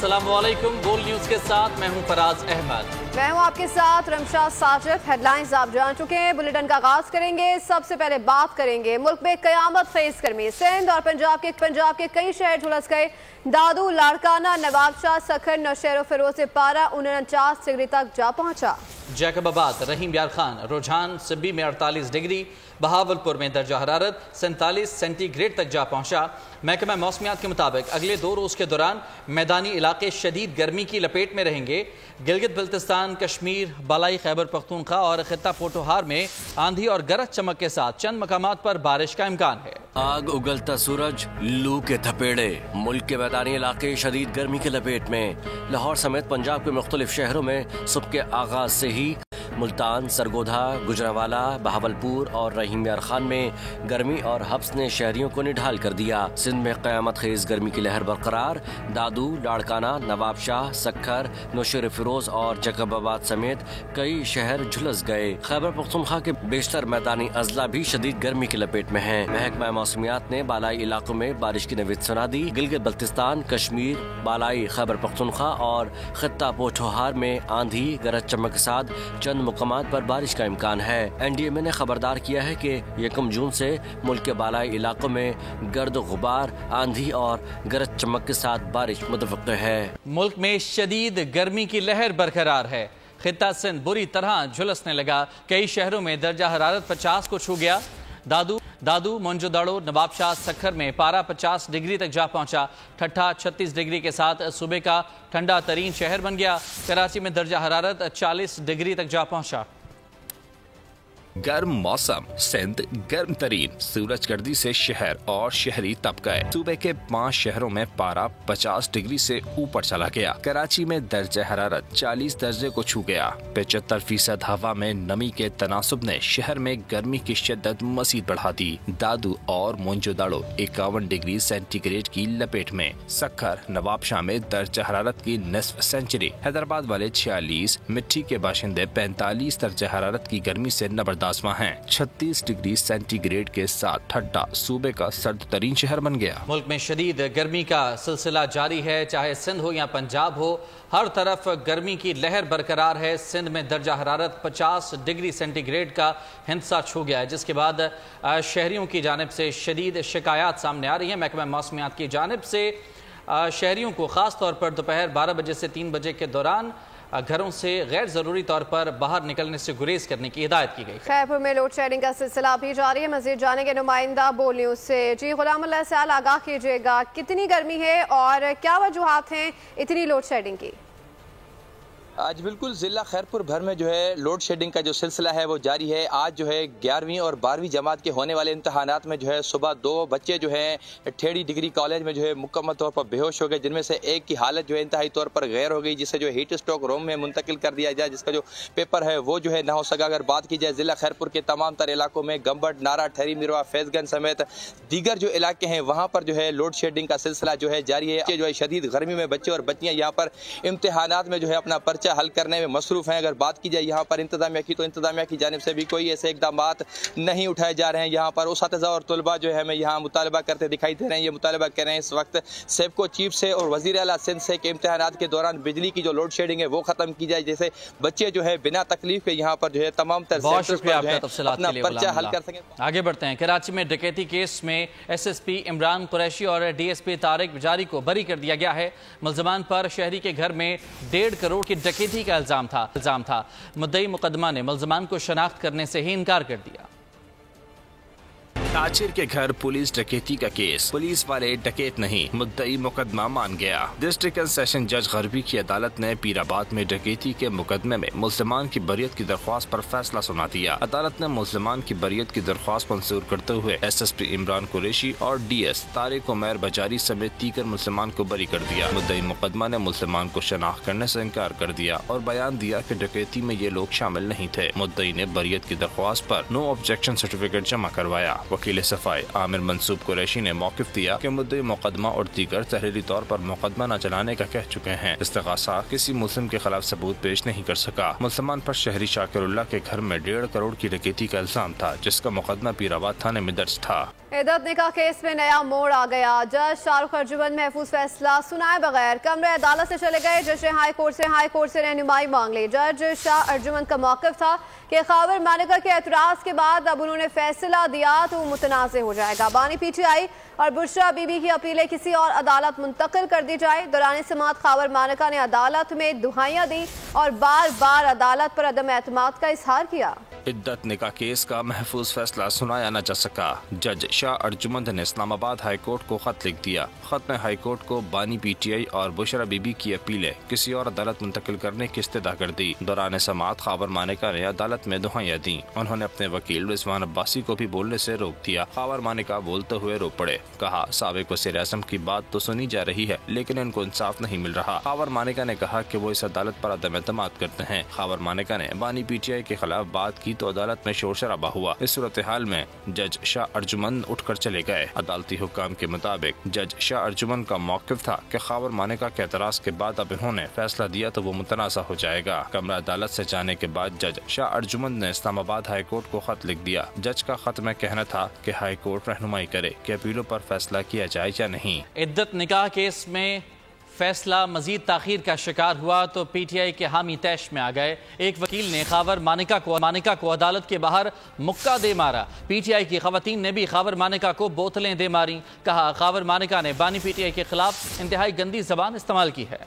अस्सलाम वालेकुम। गोल न्यूज के साथ मैं हूं फराज अहमद। मैं हूं आपके साथ रमशा साजिद। हेडलाइंस आप जान चुके हैं। बुलेटिन का आगाज करेंगे। सबसे पहले बात करेंगे मुल्क में कयामत खेज गर्मी। सिंध और पंजाब के कई शहर झुलस गए। दादू, लाड़काना, नवाबशाह, सखर, नौशहर फिरोज से पारा 49 डिग्री तक जा पहुंचा। जैकबाबाद, रहीम यार खान, रुझान सिब्बी में 48 डिग्री, बहावलपुर में दर्जा हरारत 47 सेंटीग्रेड तक जा पहुंचा। महकमा मौसमियात के मुताबिक अगले 2 रोज़ के दौरान मैदानी इलाके शदीद गर्मी की लपेट में रहेंगे। गिलगित बल्तिस्तान, कश्मीर, बालाई खैबर पख्तूनख्वा और खित्ता पोठोहार में आंधी और गरज चमक के साथ चंद मकामात पर बारिश का इम्कान है। आग उगलता सूरज, लू के थपेड़े, मुल्क के मैदानी इलाके शदीद गर्मी की लपेट में। लाहौर समेत पंजाब के मुख्तलिफ शहरों में सुबह के आगाज से ही मुल्तान, सरगोधा, गुजरावाला, बहावलपुर और रहीम यार खान में गर्मी और हब्स ने शहरियों को निढाल कर दिया। सिंध में क़यामत खेज गर्मी की लहर बरकरार। दादू, लाड़काना, नवाबशाह, सखर, नौशहर फिरोज और जैकबाबाद समेत कई शहर झुलस गए। खैबर पख्तूनख्वा के बेशतर मैदानी अजला भी शदीद गर्मी की लपेट में हैं। महकमा मौसमियात ने बालाई इलाकों में बारिश की नवीद सुना दी। गिलगित बल्तिस्तान, कश्मीर, बालाई खैबर पख्तूनख्वा और खित्ता पोठोहार में आंधी गरज चमक के साथ चंद मुकामात पर बारिश का इम्कान है। NDMA ने खबरदार किया है कि 1 जून से मुल्क के बालाई इलाकों में गर्द गुबार, आंधी और गरज चमक के साथ बारिश मुतवक्किल है। मुल्क में शदीद गर्मी की लहर बरकरार है। खित्ता सिंध बुरी तरह झुलसने लगा। कई शहरों में दर्जा हरारत 50 को छू गया। दादू, मोंजोदाड़ो, नवाबशाह, सखर में पारा 50 डिग्री तक जा पहुंचा। ठट्ठा 36 डिग्री के साथ सूबे का ठंडा तरीन शहर बन गया। कराची में दर्जा हरारत 40 डिग्री तक जा पहुंचा। गर्म मौसम, सिंध गर्म तरीन, सूरज गर्दी से शहर और शहरी तप गए। सूबे के 5 शहरों में पारा 50 डिग्री से ऊपर चला गया। कराची में दर्जा हरारत 40 दर्जे को छू गया। 75% हवा में नमी के तनासुब ने शहर में गर्मी की शिद्दत मजीद बढ़ा दी। दादू और मोंजोदाड़ो 51 डिग्री सेंटीग्रेड की लपेट में। सखर, नवाबशाह में दर्जा हरारत की निस्फ सेंचुरी। हैदराबाद वाले 46, मिट्टी के बाशिंदे 45 दर्जा हरारत की गर्मी से नबरदार हैं। 36 डिग्री सेंटीग्रेड के साथ ठट्टा सूबे का सर्द तरीन शहर बन गया। मुल्क में शदीद गर्मी का सिलसिला जारी है। चाहे सिंध हो या पंजाब हो, हर तरफ गर्मी की लहर बरकरार है। सिंध में दर्जा हरारत 50 डिग्री सेंटीग्रेड का हिंसा छू गया है, जिसके बाद शहरियों की जानिब से शदीद शिकायत सामने आ रही है। महकमा मौसमियात की जानिब से शहरियों को खास तौर पर दोपहर 12 बजे से 3 बजे के दौरान घरों से गैर जरूरी तौर पर बाहर निकलने से गुरेज करने की हिदायत की गई। खैरपुर में लोड शेडिंग का सिलसिला भी जारी है। मजीद जाने के नुमाइंदा बोल न्यूज से। जी गुलाम अल्लाह सयाल, आगाह कीजिएगा, कितनी गर्मी है और क्या वजूहात हैं इतनी लोड शेडिंग की? आज बिल्कुल ज़िला खैरपुर भर में जो है लोड शेडिंग का जो सिलसिला है वो जारी है। आज जो है 11वीं और 12वीं जमात के होने वाले इम्तहानात में जो है सुबह 2 बच्चे जो है ठेड़ी डिग्री कॉलेज में जो है मुकम्मल तौर पर बेहोश हो गए, जिनमें से एक की हालत जो है इंतहाई तौर पर गैर हो गई, जिसे जो हीट स्ट्रोक रूम में मुंतकिल कर दिया जाए, जिसका जो पेपर है वो जो है ना हो सका। अगर बात की जाए ज़िला खैरपुर के तमाम तर इलाकों में गंबट, नारा, ठहरी, मिरवा, फैजगंज समेत दीगर जो इलाके हैं वहाँ पर जो है लोड शेडिंग का सिलसिला जो है जारी है। जो है शदीद गर्मी में बच्चे और बच्चियाँ यहाँ पर इम्तहानात में जो है अपना पर्चा हल करने में मसरूफ हैं। अगर बात की जाए यहाँ पर इंतजामिया की, तो इंतजामिया की जानिब से भी कोई ऐसे इकदामात नहीं उठाए जा रहे हैं। यहाँ पर उस्ताज़ा और तलबा जो है हमें यहाँ मुतालबा करते दिखाई दे रहे हैं। ये मुतालबा कर रहे हैं इस वक्त सेबको चीफ से और वज़ीर आला सिंध से कि इम्तहानात के दौरान बिजली की जो लोड शेडिंग है वो ख़त्म की जाए, जैसे बच्चे जो है बिना तकलीफ के यहाँ पर जो है तमाम अपना पर्चा हल कर सकें। आगे बढ़ते हैं। कराची में डकैती केस में SSP इमरान कुरैशी और DSP तारिक बिजारी को बरी कर दिया गया है। मुल्ज़मान पर शहरी के घर में 1.5 करोड़ की डकैती का इल्जाम था। मुद्दई मुकदमा ने मुल्ज़मान को शनाख्त करने से ही इनकार कर दिया। ताजिर के घर पुलिस डकैती का केस, पुलिस वाले डकैत नहीं, मुद्दई मुकदमा मान गया। डिस्ट्रिक्ट एंड सेशन जज गरबी की अदालत ने पीराबाद में डकैती के मुकदमे में मुल्ज़मान की बरियत की दरख्वास्त पर फैसला सुना दिया। अदालत ने मुल्ज़मान की बरियत की दरख्वास्त मंजूर करते हुए SSP इमरान कुरैशी और DS तारिक उमैर बजारी समेत दीगर मुल्ज़मान को बरी कर दिया। मुद्दई मुकदमा ने मुल्ज़मान को शनाख्त करने से इनकार कर दिया और बयान दिया कि डकैती में ये लोग शामिल नहीं थे। मुद्दई ने बरियत की दरख्वास्त पर नो ऑब्जेक्शन सर्टिफिकेट जमा करवाया। वकील सफाई आमिर मंसूब कुरैशी ने मौक़िफ़ दिया कि मुद्दई मुकदमा और दीगर तहरीरी तौर पर मुकदमा न चलाने का कह चुके हैं। इस्तिग़ासा किसी मुस्लिम के खिलाफ सबूत पेश नहीं कर सका। मुसलमान पर शहरी शाकिरुल्लाह के घर में 1.5 करोड़ की डकैती का इल्जाम था, जिसका मुकदमा पीराबाद थाने में दर्ज था। इद्दत निकाह केस में नया मोड़ आ गया। जज शाहरुख अर्जुमंद महफूज फैसला सुनाए बगैर कमरे अदालत से चले गए। जज ने हाई कोर्ट से रहनुमाई मांग ली। जज शाह अर्जुमंद का मौक़िफ़ था कि खावर मानिका के एतराज़ के बाद अब उन्होंने फैसला दिया तो वो मुतनाज़ हो जाएगा। बानी PTI और बुशरा बीबी की अपीलें किसी और अदालत मुंतकिल कर दी जाए। दौरान समाअत खावर मानिका ने अदालत में दुहाइयाँ दी और बार बार अदालत पर अदम एतमाद का इजहार किया। इद्दत निकाह केस का महफूज फैसला सुनाया न जा सका। जज शाह अर्जुमंद ने इस्लामाबाद हाई कोर्ट को खत लिख दिया। खत में हाई कोर्ट को बानी PTI और बुशरा बीबी की अपीलें किसी और अदालत मुंतकिल करने की इस्तदा कर दी। दौरान समाअत खावर मानिका ने अदालत में दुहाइयाँ दी। उन्होंने अपने वकील रिजवान अब्बासी को भी बोलने से रोक दिया। खावर मानिका बोलते हुए रो पड़े। कहा, साबिक वज़ीर आज़म की बात तो सुनी जा रही है लेकिन इनको इंसाफ नहीं मिल रहा। खावर मानिका ने कहा कि वो इस अदालत पर अदम एतमाद करते हैं। खावर मानिका ने बानी PTI के खिलाफ बात की तो अदालत में शोर शराबा हुआ। इस सूरत हाल में जज शाह अर्जुमंद उठकर चले गए। अदालती हुक्म के मुताबिक जज शाह अर्जुमंद का मौक़िफ़ था कि खावर मानिका के एतराज के बाद अब इन्होंने फैसला दिया तो वो मुतनाज़ा हो जाएगा। कमरा अदालत से जाने के बाद जज शाह अर्जुमंद ने इस्लामाबाद हाई कोर्ट को खत लिख दिया। जज का खत में कहना था कि हाई कोर्ट रहनुमाई करे कि अपीलों पर फैसला किया जाए या नहीं। इद्दत निकाह केस में फैसला मजीद ताखीर का शिकार हुआ तो PTI के हामी तैश में आ गए। एक वकील ने खावर मानिका को अदालत के बाहर मुक्का दे मारा। PTI की खवातीन ने भी खावर मानिका को बोतलें दे मारी। कहा, खावर मानिका ने बानी PTI के खिलाफ इंतहाई गंदी जबान इस्तेमाल की है।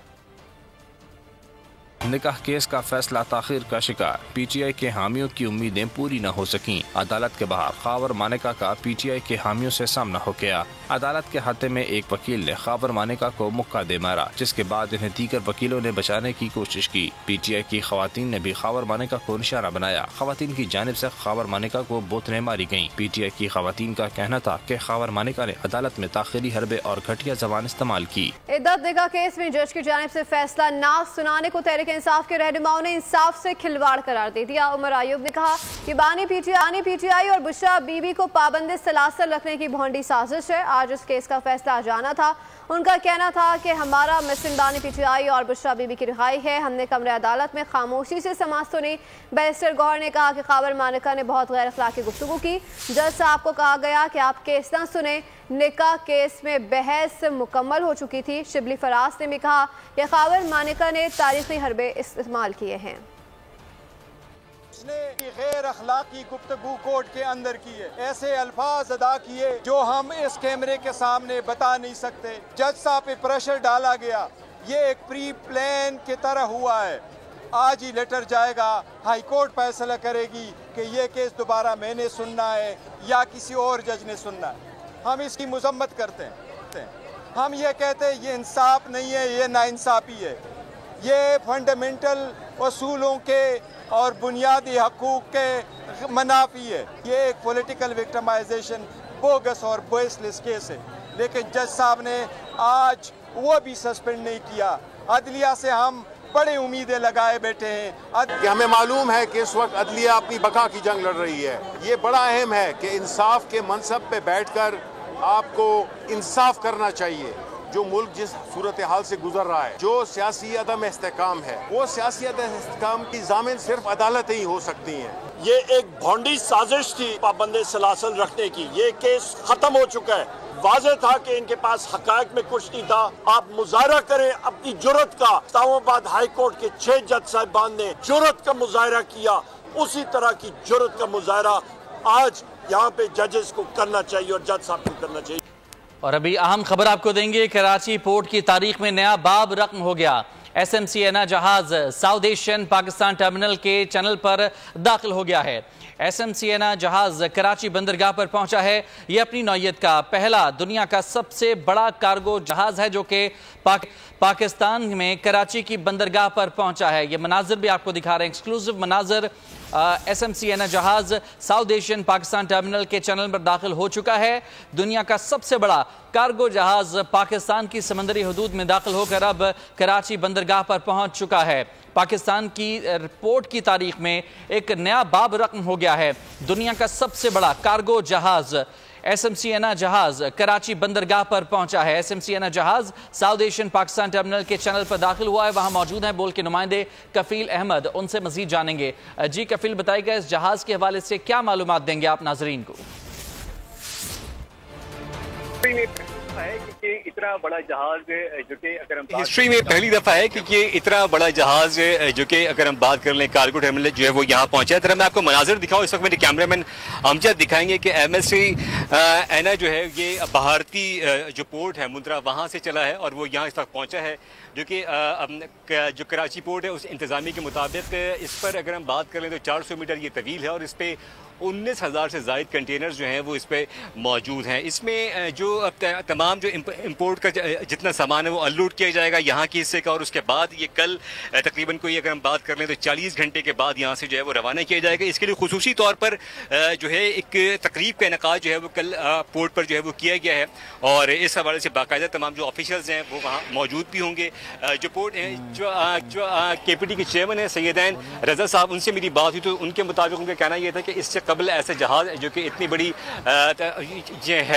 निकाह केस का फैसला ताखीर का शिकार। PTI के हामियों की उम्मीदें पूरी न हो सकीं। अदालत के बाहर खावर मानिका का PTI के हामियों से सामना हो गया। अदालत के हाथे में एक वकील ने खावर मानिका को मुक्का दे मारा, जिसके बाद इन्हें दीगर वकीलों ने बचाने की कोशिश की। PTI की खवातीन ने भी खावर मानिका को निशाना बनाया। खवातीन की जानिब से खावर मानिका को बोतलें मारी गयी। PTI की खवातीन का कहना था कि खावर मानिका ने अदालत में ताखिरी हरबे और घटिया जबान इस्तेमाल की। इद्दत निकाह केस में जज की जानिब से फैसला ना सुनाने को तहरीक इंसाफ के रहनुमाओं ने इंसाफ से खिलवाड़ करार दे दिया। उमर अयूब ने कहा कि बानी PTI और बुशरा बीबी को पाबंदी सलासल रखने की भोंडी साजिश है। आज इस केस का फैसला आ जाना था। उनका कहना था कि हमारा मिशन बानी PTI और बुशरा बीबी की रिहाई है। हमने कमरे अदालत में खामोशी से समाअत सुनी। बैरिस्टर गौहर ने कहा कि खावर मानिका ने बहुत गैर अखलाकी गुफ्तगू की। जज साहब को कहा गया कि आप केस ना सुने। निकाह केस में बहस मुकम्मल हो चुकी थी। शिबली फराज ने भी कहा कि खावर मानिका ने तारीखी हरबे इस्तेमाल किए हैं। उसने गैर अखलाकी गुफ्तगू कोर्ट के अंदर की है, ऐसे अल्फाज अदा किए जो हम इस कैमरे के सामने बता नहीं सकते। जज साहब पे प्रेशर डाला गया। ये एक प्री प्लान की तरह हुआ है। आज ही लेटर जाएगा, हाई कोर्ट फैसला करेगी कि ये केस दोबारा मैंने सुनना है या किसी और जज ने सुनना है। हम इसकी मजम्मत करते हैं। हम ये कहते हैं ये इंसाफ नहीं है, ये नाइंसाफी है। ये फंडामेंटल असूलों के और बुनियादी हकूक़ के मनाफी है। ये एक पॉलिटिकल विक्टिमाइजेशन, बोगस और बेसलेस केस है। लेकिन जज साहब ने आज वो भी सस्पेंड नहीं किया। अदलिया से हम बड़ी उम्मीदें लगाए बैठे हैं कि हमें मालूम है कि इस वक्त अदलिया अपनी बका की जंग लड़ रही है। ये बड़ा अहम है कि इंसाफ के मनसब पे बैठकर आपको इंसाफ करना चाहिए। जो मुल्क जिस सूरत हाल से गुजर रहा है, जो सियासी अदम इस्तेकाम है, वो सियासी अदम इस्तेकाम की ज़ामिन सिर्फ अदालत ही हो सकती हैं। ये एक भोंडी साजिश थी पाबंदी सलासल रखने की। ये केस खत्म हो चुका है। वाज़ेह था कि इनके पास हक़ाइक़ में कुछ नहीं था। आप मुज़ाहरा करें अपनी जुर्रत का। इस्लामाबाद हाई कोर्ट के 6 जज साहिबान ने जुर्रत का मुज़ाहरा किया। उसी तरह की जुर्रत का मुज़ाहरा आज यहाँ पे जजेस को करना चाहिए और जज साहब को करना चाहिए। और अभी अहम खबर आपको देंगे। कराची पोर्ट की तारीख में नया बाब रकम हो गया। SMC एना जहाज साउथ एशियन पाकिस्तान टर्मिनल के चैनल पर दाखिल हो गया है। SMC एना जहाज कराची बंदरगाह पर पहुंचा है। यह अपनी नौयत का पहला दुनिया का सबसे बड़ा कार्गो जहाज है जो कि पाकिस्तान में कराची की बंदरगाह पर पहुंचा है। ये मनाजिर भी आपको दिखा रहे हैं, एक्सक्लूसिव मनाजिर। SMC एना जहाज साउथ एशियन पाकिस्तान टर्मिनल के चैनल पर दाखिल हो चुका है। दुनिया का सबसे बड़ा कार्गो जहाज पाकिस्तान की समंदरी हदूद में दाखिल होकर अब कराची बंदरगाह पर पहुंच चुका है। पाकिस्तान की पोर्ट की तारीख में एक नया बाब रकम हो गया है। दुनिया का सबसे बड़ा कार्गो जहाज SMC एना जहाज कराची बंदरगाह पर पहुंचा है। SMC एना जहाज साउथ एशियन पाकिस्तान टर्मिनल के चैनल पर दाखिल हुआ है। वहां मौजूद हैं बोल के नुमाइंदे कफील अहमद, उनसे मजीद जानेंगे। जी कफील, बताइएगा इस जहाज के हवाले से क्या मालूमात देंगे आप नाजरीन को? اتنا بڑا جہاز جو کہ اگر ہم ہسٹری میں پہلی دفعہ ہے کہ یہ اتنا بڑا جہاز جو کہ اگر ہم بات کر لیں کارگو ٹرمینل جو ہے وہ یہاں پہنچا ہے. طرح میں آپ کو مناظر دکھاؤں, اس وقت میرے کیمرہ مین امجد دکھائیں گے کہ ایم ایس سی اینا جو ہے یہ بھارتی جو پورٹ ہے مندرا وہاں سے چلا ہے اور وہ یہاں اس وقت پہنچا ہے, جو کہ جو کراچی پورٹ ہے اس انتظامیہ کے مطابق اس پر اگر ہم بات کر لیں تو 400 میٹر یہ طویل ہے اور اس پہ 19,000 سے زائد کنٹینرز جو ہیں وہ اس پہ موجود ہیں. اس میں جو تمام جو امپورٹ کا جتنا سامان ہے وہ انلوڈ کیا جائے گا یہاں کے حصے کا, اور اس کے بعد یہ کل تقریباً کوئی اگر ہم بات کر لیں تو 40 گھنٹے کے بعد یہاں سے جو ہے وہ روانہ کیا جائے گا. اس کے لیے خصوصی طور پر جو ہے ایک تقریب کا انعقاد جو ہے وہ کل پورٹ پر جو ہے وہ کیا گیا ہے, اور اس حوالے سے باقاعدہ تمام جو آفیشلز ہیں وہ وہاں موجود بھی ہوں گے. جو پورٹ جو کے پی ٹی کے چیئرمین ہیں سیدین رضا صاحب, ان سے میری بات ہوئی تو ان کے مطابق ان کا کہنا یہ تھا کہ اس سے قبل ایسا جہاز جو کہ اتنی بڑی ہے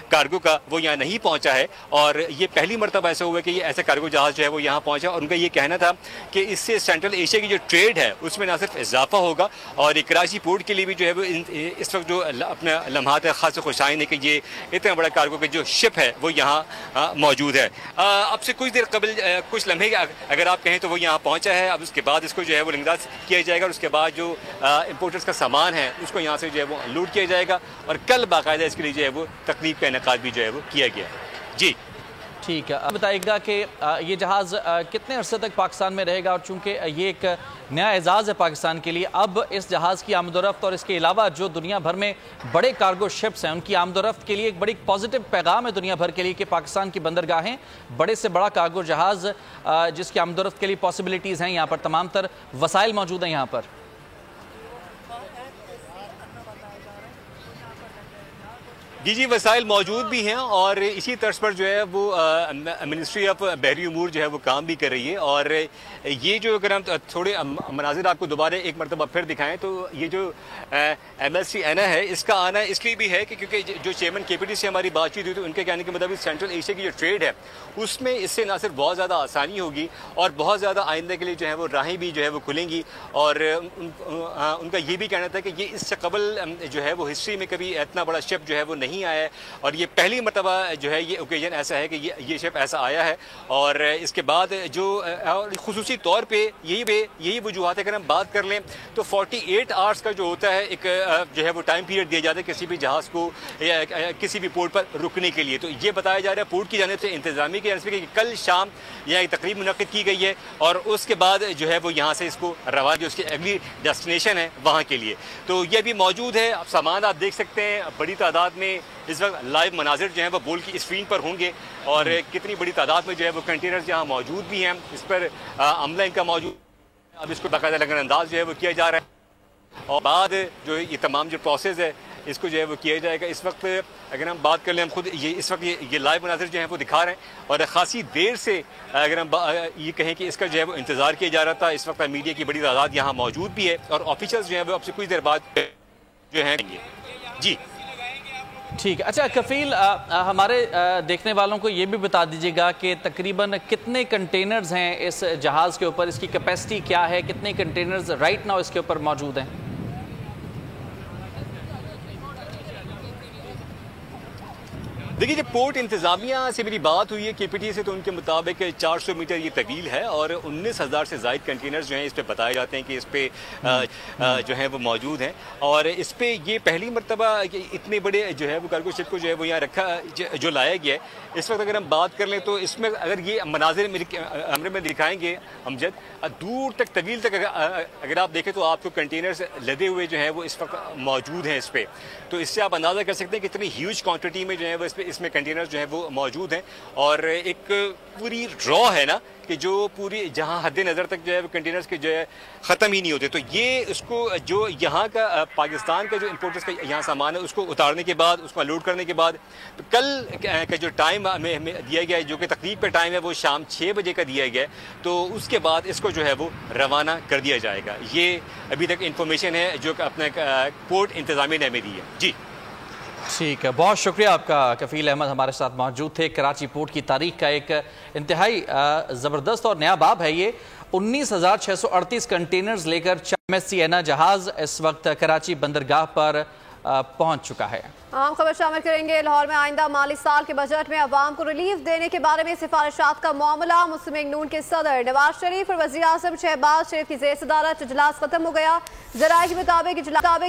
کارگو کا وہ یہاں نہیں پہنچا ہے, اور یہ پہلی مرتبہ ایسا ہوا ہے کہ یہ ایسا کارگو جہاز جو ہے وہ یہاں پہنچا. اور ان کا یہ کہنا تھا کہ اس سے سینٹرل ایشیا کی جو ٹریڈ ہے اس میں نہ صرف اضافہ ہوگا, اور کراچی پورٹ کے لیے بھی جو ہے وہ اس وقت جو اپنا لمحات ہے خاص خوشائن ہے کہ یہ اتنا بڑا کارگو کا جو شپ ہے وہ یہاں موجود ہے. اب سے کچھ دیر قبل کچھ لمحے اگر آپ کہیں تو وہ یہاں پہنچا ہے. اب اس کے بعد اس کو جو ہے وہ لنگراج کیا جائے گا, اور اس کے بعد جو امپورٹرز کا سامان ہے اس کو یہاں سے جو ہے وہ لوڈ کیا جائے گا, اور کل باقاعدہ اس کے لیے جو ہے وہ تقریب کا انعقاد بھی جو ہے وہ کیا گیا ہے. جی ٹھیک ہے, بتائیے گا کہ یہ جہاز کتنے عرصے تک پاکستان میں رہے گا, اور چونکہ یہ ایک نیا اعزاز ہے پاکستان کے لیے, اب اس جہاز کی آمد و رفت اور اس کے علاوہ جو دنیا بھر میں بڑے کارگو شپس ہیں ان کی آمد و رفت کے لیے ایک بڑی پازیٹیو پیغام ہے دنیا بھر کے لیے کہ پاکستان کی بندرگاہیں بڑے سے بڑا کارگو جہاز جس کی آمد و رفت کے لیے پاسبلٹیز ہیں, یہاں پر تمام تر وسائل موجود ہیں یہاں پر. جی وسائل موجود بھی ہیں, اور اسی طرز پر جو ہے وہ منسٹری آف بحری امور جو ہے وہ کام بھی کر رہی ہے. اور یہ جو اگر ہم تھوڑے مناظر آپ کو دوبارہ ایک مرتبہ پھر دکھائیں تو یہ جو ایم ایس سی اینا ہے اس کا آنا اس لیے بھی ہے کہ کیونکہ جو چیئرمین کے پی ٹی سے ہماری بات چیت ہوئی تو ان کے کہنے کے مطابق سینٹرل ایشیا کی جو ٹریڈ ہے اس میں اس سے نہ صرف بہت زیادہ آسانی ہوگی اور بہت زیادہ آئندہ کے لیے جو ہے وہ راہیں بھی جو ہے وہ کھلیں گی. اور ان کا یہ بھی کہنا تھا کہ یہ اس سے قبل جو ہے وہ ہسٹری میں کبھی اتنا بڑا شپ جو ہے وہ نہیں آیا ہے, اور یہ پہلی مرتبہ جو ہے یہ اوکیزن ایسا ہے کہ یہ شپ ایسا آیا ہے. اور اس کے بعد جو خصوصی طور پہ یہی وجوہات اگر ہم بات کر لیں تو 48 آورس کا جو ہوتا ہے ایک جو ہے وہ ٹائم پیریڈ دیا جاتا ہے کسی بھی جہاز کو کسی بھی پورٹ پر رکنے کے لیے. تو یہ بتایا جا رہا ہے پورٹ کی جانب سے انتظامیہ کی جانب سے کہ کل شام یہاں ایک تقریب منعقد کی گئی ہے, اور اس کے بعد جو ہے وہ یہاں سے اس کو روانہ جو اس کی اگلی ڈیسٹینیشن ہے وہاں کے لیے. تو یہ بھی موجود ہے. اب سامان آپ دیکھ سکتے ہیں بڑی تعداد میں اس وقت لائیو مناظر جو ہیں وہ بول کی اسکرین پر ہوں گے, اور کتنی بڑی تعداد میں جو ہے وہ کنٹینرز یہاں موجود بھی ہیں. اس پر عملہ ان کا موجود, اب اس کو باقاعدہ لگن انداز جو ہے وہ کیا جا رہا ہے, اور بعد جو یہ تمام جو پروسیس ہے اس کو جو ہے وہ کیا جائے گا. اس وقت اگر ہم بات کر لیں ہم خود اس وقت یہ لائیو مناظر جو ہیں وہ دکھا رہے ہیں, اور خاصی دیر سے اگر ہم یہ کہیں کہ اس کا جو ہے وہ انتظار کیا جا رہا تھا. اس وقت میڈیا کی بڑی تعداد یہاں موجود بھی ہے, اور آفیشلز جو ہیں وہ اب سے کچھ دیر بعد جو ہیں. جی ٹھیک ہے. اچھا کفیل, ہمارے دیکھنے والوں کو یہ بھی بتا دیجیے گا کہ تقریباً کتنے کنٹینرز ہیں اس جہاز کے اوپر, اس کی کیپیسٹی کیا ہے, کتنے کنٹینرز رائٹ ناؤ اس کے اوپر موجود ہیں؟ دیکھیے جب پورٹ انتظامیہ سے میری بات ہوئی ہے کے پی ٹی سے تو ان کے مطابق 400 میٹر یہ طویل ہے, اور 19,000 سے زائد کنٹینرز جو ہیں اس پہ بتائے جاتے ہیں کہ اس پہ جو ہیں وہ موجود ہیں. اور اس پہ یہ پہلی مرتبہ اتنے بڑے جو ہے وہ کارگو شپ کو جو ہے وہ یہاں رکھا جو لایا گیا ہے. اس وقت اگر ہم بات کر لیں تو اس میں اگر یہ مناظر میرے میں دکھائیں گے امجد, دور تک طویل تک اگر آپ دیکھیں تو آپ کو کنٹینرز لدے ہوئے جو ہیں وہ اس وقت موجود ہیں اس پہ. تو اس سے آپ اندازہ کر سکتے ہیں کہ اتنی ہیوج کوانٹٹی میں جو ہے وہ اس میں کنٹینرز جو ہیں وہ موجود ہیں, اور ایک پوری را ہے نا کہ جو پوری جہاں حد نظر تک جو ہے وہ کنٹینرز کے جو ہے ختم ہی نہیں ہوتے. تو یہ اس کو جو یہاں کا پاکستان کا جو امپورٹرز کا یہاں سامان ہے اس کو اتارنے کے بعد, اس کو لوڈ کرنے کے بعد, کل کا جو ٹائم ہمیں دیا گیا ہے جو کہ تقریب کا ٹائم ہے وہ شام 6 بجے کا دیا گیا ہے, تو اس کے بعد اس کو جو ہے وہ روانہ کر دیا جائے گا. یہ ابھی تک انفارمیشن ہے جو کہ اپنے پورٹ انتظامیہ نے ہمیں دی ہے. جی ٹھیک ہے, بہت شکریہ آپ کا. کفیل احمد ہمارے ساتھ موجود تھے. کراچی پورٹ کی تاریخ کا ایک انتہائی زبردست اور نیا باب ہے یہ. 19,638 کنٹینرز لے کر ایم ایس سی اینا جہاز اس وقت کراچی بندرگاہ پر پہنچ چکا ہے. अहम खबर शामिल करेंगे। लाहौर में आइंदा माली साल के बजट में अवाम को रिलीफ देने के बारे में सिफारिशात का मामला। मुस्लिम लीग नून के सदर नवाज शरीफ और वज़ीर आज़म शहबाज शरीफ की ज़ेर सदारत इजलास खत्म हो गया। ज़राए के मुताबिक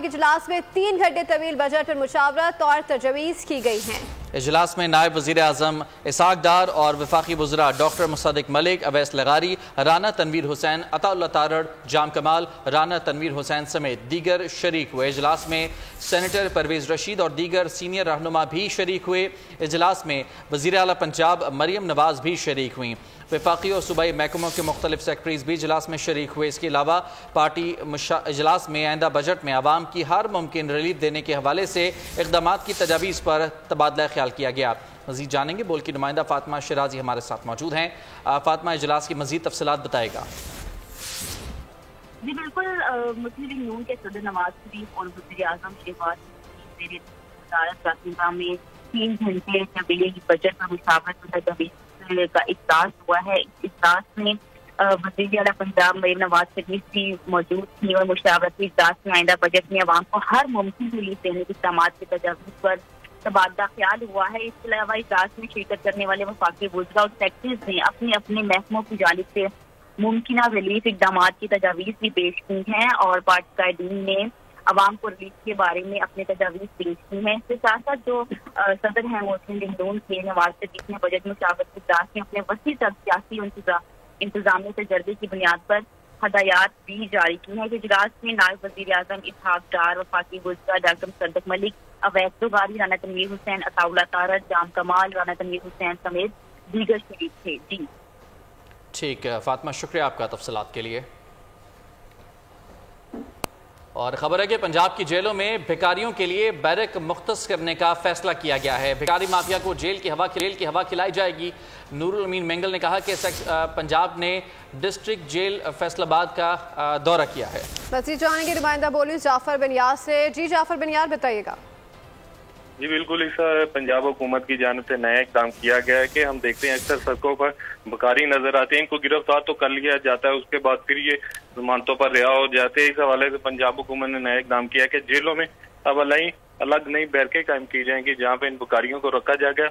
इजलास में 3 घंटे तवील बजट पर मुशावरत और तजवीज़ की गई हैं। इजलास में नायब वज़ीर आज़म इसाक डार और वफाकी वज़रा डॉक्टर मुसद्दिक मलिक, अवैस लगारी, राना तनवीर हुसैन, अताउल्लाह तारड़, जाम कमाल, राना तनवीर हुसैन समेत दीगर शरीक हुए। इजलास में सेनेटर परवेज़ रशीद और दीगर सीनियर रहनुमा भी शरीक हुए। इजलास में वज़ीर आला पंजाब मरियम नवाज भी शरीक हुई। वफाकी और सूबाई महकमों के मुख्तलिफ सेक्रेटरीज भी इजलास में शरीक हुए। इसके अलावा पार्टी इजलास में आइंदा बजट में आवाम की हर मुमकिन रिलीफ देने के हवाले से इक़दाम की तजावीज़ पर तबादला ख्याल किया गया। मज़ीद जानेंगे, बोल की नुमाइंदा फातिमा शिराजी हमारे साथ मौजूद हैं। फातिमा, इजलास की मज़ीद तफसीलात बताएगा। जी बिल्कुल, मुस्लिम लीग नून के सदर नवाज शरीफ और वज़ीर आज़म शहबाज में 3 घंटे तवील बजट पर मुशावरत का इफ्तार हुआ है। इस इजलास में वज़ीर आला पंजाब मरियम नवाज शरीफ भी मौजूद थी और मुशावरती इजलास में आइंदा बजट में अवाम को हर मुमकिन रिलीफ देने के इक़दाम की तजावीज़ पर तबादला ख्याल हुआ है। इसके अलावा इजलास में शिरकत करने वाले वफाकी वज़रा और सेक्रेटरीज ने अपने अपने महकमों की जानिब से मुमकिन रिलीफ इक़दाम की तजावीज़ भी पेश की हैं और पार्टी कायदीन ने अवाम को रिलीफ के बारे में अपने तजावीज़ पेश की हैं। इसके साथ साथ जो सदर हैं मुस्लिम लीग नून के नवाज शरीफ ने बजट मुशावरत इजलास में अपने वसी तक सियासी इंतजामी तजर्बे की बुनियाद पर हदायत भी जारी की हैं। इजलास में नायब वज़ीर आज़म इसाक डार, वफाकी वज़रा डॉक्टर मुसद्दिक मलिक, अवैस लगारी, राना तनवीर हुसैन, अताउल्लाह तारड़, जाम कमाल, राना तनवीर हुसैन समेत दीगर शरीक थे। जी ठीक है फातिमा, शुक्रिया आपका तफसीलात के लिए। और खबर है कि पंजाब की जेलों में भिखारियों के लिए बैरक मुख्तस करने का फैसला किया गया है। भिखारी माफिया को जेल की हवा खिलाई जाएगी। नूरुल अमीन मेंगल ने कहा कि पंजाब ने डिस्ट्रिक्ट जेल फैसलाबाद का दौरा किया है। मज़ीद जानेंगे नुमाइंदा बोली जाफर बिनियार से। जी जाफर बिनियार, बताइएगा। जी बिल्कुल, इस पंजाब हुकूमत की जानिब से नया इक़दाम किया गया है कि हम देखते हैं अक्सर सड़कों पर भिखारी नजर आते हैं, इनको गिरफ्तार तो कर लिया जाता है, उसके बाद फिर ये जमानतों पर रिहा हो जाते हैं। इस हवाले से पंजाब हुकूमत ने नया इक़दाम किया कि जेलों में अब अलग नई बैरकें कायम की जाएंगी, जहाँ पे इन भिखारियों को रखा जाएगा।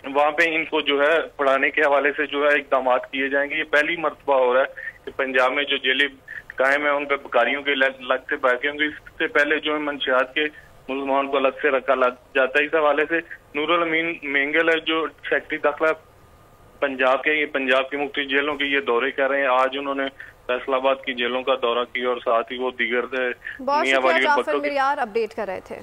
वहाँ पे इनको जो है पढ़ाने के हवाले से जो है इक़दाम किए जाएंगे। ये पहली मरतबा हो रहा है कि पंजाब में जो जेलें कायम है उन पे भिखारियों के अलग से बैरकें होंगी। इससे पहले जो है मंशियात के मुसलमान को अलग से रखा जाता है। इस हवाले से नूरुल अमीन मेंगल है जो सेक्रेटरी दाखिला पंजाब के, ये पंजाब की मुख्तलिफ जेलों के ये दौरे कर रहे हैं। आज उन्होंने फैसलाबाद की जेलों का दौरा किया और साथ ही वो दीगर अपडेट कर रहे थे।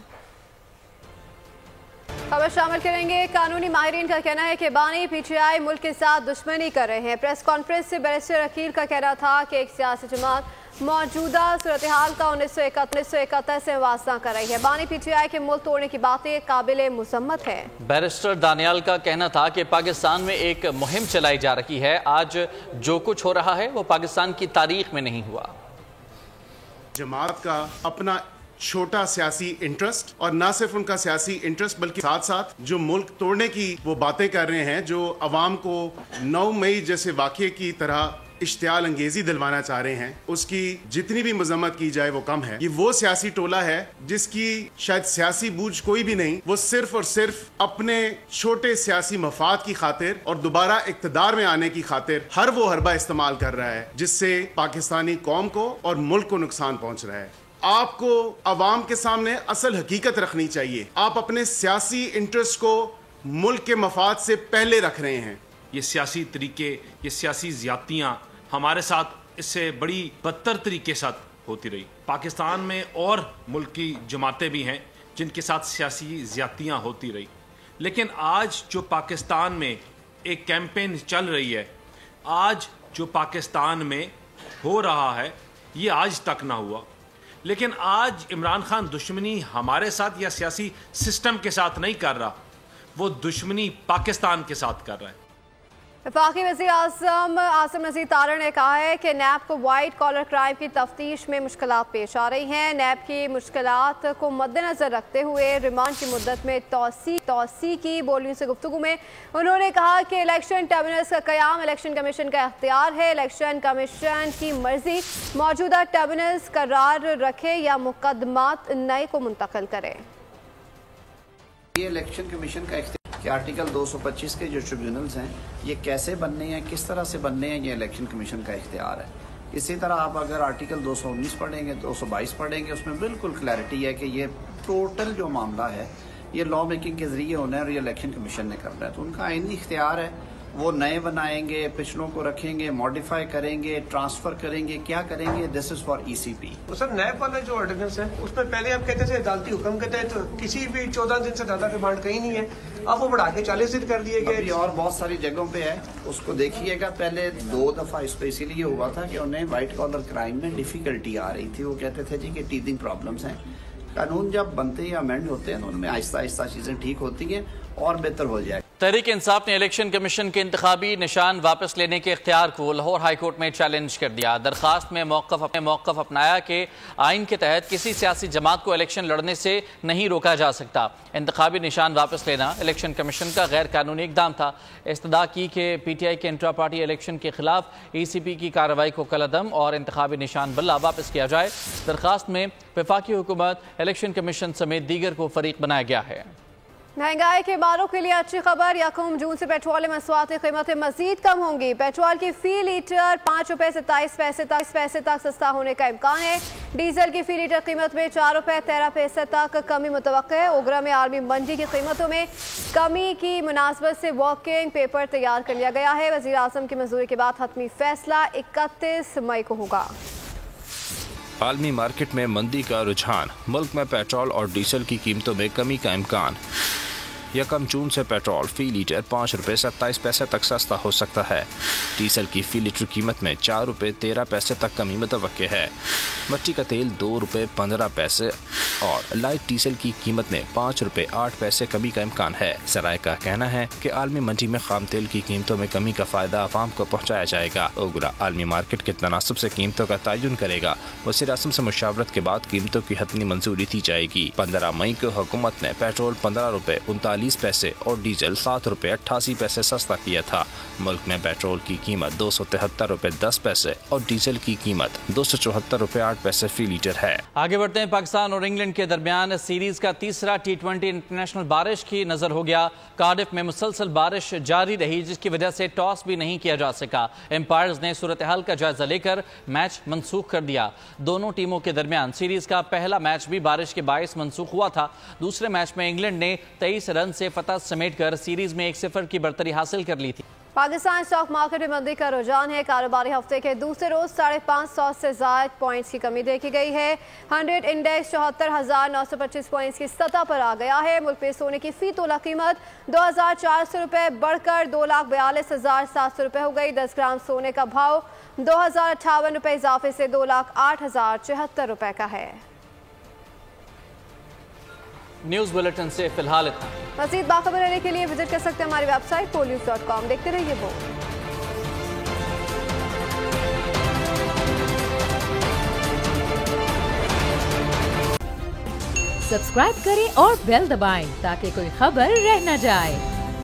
खबर शामिल करेंगे। कानूनी माहिरीन का कहना है कि बानी PTI मुल्क के साथ दुश्मनी कर रहे हैं। प्रेस कॉन्फ्रेंस से बैरिस्टर अकील का कहना था कि एक सियासी जमात मौजूदा सूरत हाल का 1971 से वास्ता कर रही है। बानी PTI के मुल्क तोड़ने की बातें काबिल मुसम्मत है। बैरिस्टर दानियाल का कहना था कि पाकिस्तान में एक मुहिम चलाई जा रही है। आज जो कुछ हो रहा है वो पाकिस्तान की तारीख में नहीं हुआ। जमात का अपना छोटा सियासी इंटरेस्ट, और ना सिर्फ उनका सियासी इंटरेस्ट बल्कि साथ साथ जो मुल्क तोड़ने की वो बातें कर रहे हैं, जो अवाम को 9 मई जैसे वाक़े की तरह इश्तियाल अंगेजी दिलवाना चाह रहे हैं, उसकी जितनी भी मजम्मत की जाए वो कम है। ये वो सियासी टोला है जिसकी शायद सियासी बूझ कोई भी नहीं, वो सिर्फ और सिर्फ अपने छोटे सियासी मफाद की खातिर और दोबारा इक्तदार में आने की खातिर हर वो हरबा इस्तेमाल कर रहा है जिससे पाकिस्तानी कौम को और मुल्क को नुकसान पहुंच रहा है। आपको अवाम के सामने असल हकीकत रखनी चाहिए। आप अपने सियासी इंटरेस्ट को मुल्क के मफाद से पहले रख रहे हैं। ये सियासी तरीके, ये सियासी ज्यादतियाँ हमारे साथ इससे बड़ी बदतर तरीके साथ होती रही। पाकिस्तान में और मुल्क की जमातें भी हैं जिनके साथ सियासी ज्यादतियाँ होती रही, लेकिन आज जो पाकिस्तान में एक कैंपेन चल रही है, आज जो पाकिस्तान में हो रहा है, ये आज तक ना हुआ। लेकिन आज इमरान खान दुश्मनी हमारे साथ या सियासी सिस्टम के साथ नहीं कर रहा, वो दुश्मनी पाकिस्तान के साथ कर रहा है। वफाकी वज़ीर आज़म आसिम नज़ीर तारड़ ने कहा है कि नैब को वाइट कॉलर क्राइम की तफ्तीश में मुश्किलात पेश आ रही हैं। नैब की मुश्किलात को मद्देनज़र रखते हुए रिमांड की मुद्दत में तोसी की। बोलियों से गुफ्तगू में उन्होंने कहा कि इलेक्शन ट्रिब्यूनल्स का क़याम इलेक्शन कमीशन का इख्तियार है। इलेक्शन कमीशन की मर्जी मौजूदा ट्रिब्यूनल्स करार रखे या मुकदमात नए को मुंतकिल करे। یہ الیکشن کمیشن کا اختیار کہ آرٹیکل 225 کے جو ٹریبیونلز ہیں یہ کیسے بننے ہیں، کس طرح سے بننے ہیں، یہ الیکشن کمیشن کا اختیار ہے. اسی طرح آپ اگر آرٹیکل 219 پڑھیں گے، 222 پڑھیں گے، اس میں بالکل کلیئرٹی ہے کہ یہ ٹوٹل جو معاملہ ہے یہ لا میکنگ کے ذریعے ہونا ہے اور یہ الیکشن کمیشن نے کرنا ہے. تو ان کا آئینی اختیار ہے، وہ نئے بنائیں گے، پچھلوں کو رکھیں گے، ماڈیفائی کریں گے، ٹرانسفر کریں گے، کیا کریں گے. دس از فار ECP. تو سر نیب والا جو آرڈیننس ہے اس میں پہلے آپ کہتے تھے عدالتی حکم کے تحت کسی بھی 14 دن سے زیادہ ریمانڈ کہیں نہیں ہے، اب وہ بڑھا کے 40 دن کر دیے گئے. اور بہت ساری جگہوں پہ ہے، اس کو دیکھیے گا. پہلے 2 دفعہ اس پہ اسی لیے ہوا تھا کہ انہیں وائٹ کالر کرائم میں ڈیفیکلٹی آ رہی تھی. وہ کہتے تھے جی کہ ٹیتھنگ پرابلمس ہیں. قانون جب بنتے یا امینڈ ہوتے ہیں تو ان میں آہستہ آہستہ چیزیں ٹھیک ہوتی ہیں اور بہتر ہو جائے. تحریک انصاف نے الیکشن کمیشن کے انتخابی نشان واپس لینے کے اختیار کو لاہور ہائی کورٹ میں چیلنج کر دیا. درخواست میں موقف اپنایا کہ آئین کے تحت کسی سیاسی جماعت کو الیکشن لڑنے سے نہیں روکا جا سکتا. انتخابی نشان واپس لینا الیکشن کمیشن کا غیر قانونی اقدام تھا. استدعا کی کہ PTI کے انٹرا پارٹی الیکشن کے خلاف ECP کی کارروائی کو کالعدم اور انتخابی نشان بلہ واپس کیا جائے. درخواست میں وفاقی حکومت، الیکشن کمیشن سمیت دیگر کو فریق بنایا گیا ہے. مہنگائی کے باروں کے لیے اچھی خبر، 1 جون سے پیٹرول مصنوعات کی قیمتیں مزید کم ہوں گی. پیٹرول کی فی لیٹر 5 روپے 27 پیسے تک سستا ہونے کا امکان ہے. ڈیزل کی فی لیٹر قیمت میں 4 روپے 13 پیسے تک کمی متوقع ہے. اوگرا میں عالمی منڈی کی قیمتوں میں کمی کی مناسبت سے ورکنگ پیپر تیار کر لیا گیا ہے. وزیر اعظم کی منظوری کے بعد حتمی فیصلہ 31 مئی کو ہوگا. عالمی مارکیٹ میں مندی کا رجحان، ملک میں پیٹرول اور ڈیزل کی قیمتوں میں کمی کا امکان. 1 جون سے پیٹرول فی لیٹر 5 روپے 27 پیسے تک سستا ہو سکتا ہے. ڈیزل کی فی لیٹر قیمت میں 4 روپے 13 پیسے تک کمی متوقع ہے. مٹی کا تیل 2 روپے 15 پیسے اور لائٹ ڈیزل کی قیمت میں 5 روپے 8 پیسے کمی کا امکان ہے. ذرائع کا کہنا ہے کہ عالمی منڈی میں خام تیل کی قیمتوں میں کمی کا فائدہ عوام کو پہنچایا جائے گا. اوگرا عالمی مارکیٹ کے تناسب سے قیمتوں کا تعین کرے گا. وزیر اعظم سے مشاورت کے بعد قیمتوں کی حتمی منظوری دی جائے گی. 15 مئی کو حکومت نے پیٹرول 15 روپے 39 پیسے اور ڈیزل 7 روپے 88 پیسے سستا کیا تھا. ملک میں پیٹرول کی قیمت 273 روپے 10 پیسے اور ڈیزل کی قیمت 274 روپے 8 پیسے فی لیٹر ہے. آگے بڑھتے ہیں. پاکستان اور انگلینڈ کے درمیان سیریز کا تیسرا T20 انٹرنیشنل بارش کی نظر ہو گیا. کارڈف میں مسلسل بارش جاری رہی جس کی وجہ سے ٹاس بھی نہیں کیا جا سکا. امپائرز نے صورتحال کا جائزہ لے کر میچ منسوخ کر دیا. دونوں ٹیموں کے درمیان سیریز کا پہلا میچ بھی بارش کے باعث منسوخ ہوا تھا. دوسرے میچ میں انگلینڈ نے 23 رن سے فتح سمیٹ کر سیریز میں 1-0 کی برتری حاصل کر لی تھی. پاکستان اسٹاک مارکیٹ میں مندی کا رجحان ہے. کاروباری ہفتے کے دوسرے روز 550 سے زائد پوائنٹس کی کمی دیکھی گئی ہے. 100 انڈیکس 74,925 پوائنٹس کی سطح پر آ گیا ہے. ملک میں سونے کی فی تولہ قیمت 2,400 روپے بڑھ کر 2,42,700 روپے ہو گئی. 10 گرام سونے کا بھاؤ 2,058 روپے اضافے سے 2,08,074 روپے کا ہے. نیوز بلیٹن سے فی الحال اتنا. مزید باخبر رہنے کے لیے وزٹ کر سکتے ہیں ہماری ویب سائٹ polnews.com. دیکھتے رہیے بورڈ. سبسکرائب کریں اور بیل دبائیں تاکہ کوئی خبر رہ نہ جائے.